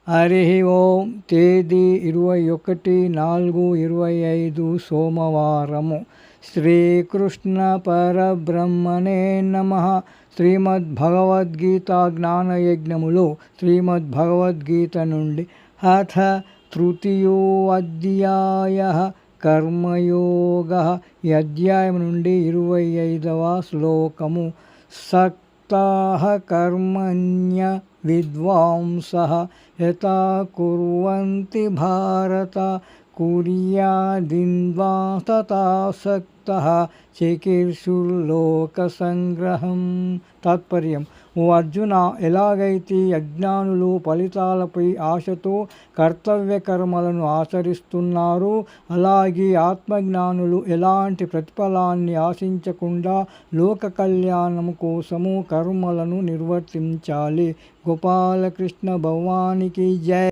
హరి ఓం. తేదీ 21/4/25 సోమవారము. శ్రీకృష్ణ పరబ్రహ్మణే నమః. శ్రీమద్భగవద్గీత జ్ఞానయజ్ఞములో శ్రీమద్భగవద్గీత నుండి అథ తృతీయోऽధ్యాయః కర్మయోగః. ఈ అధ్యాయం నుండి 25వ శ్లోకము. సక్తాః కర్మణ్య విద్వాంసః యథా కుర్వంతి భారత కుర్యాదిన్వాంస తథా సక్తః చికీర్షుర్లోక సంగ్రహం. తాత్పర్యం: ఓ అర్జున, ఎలాగైతే అజ్ఞానులు ఫలితాలపై ఆశతో కర్తవ్య కర్మలను ఆచరిస్తున్నారో, అలాగే ఆత్మజ్ఞానులు ఎలాంటి ప్రతిఫలాన్ని ఆశించకుండా లోక కళ్యాణం కోసము కర్మలను నిర్వర్తించాలి. గోపాలకృష్ణ భగవానికి జై.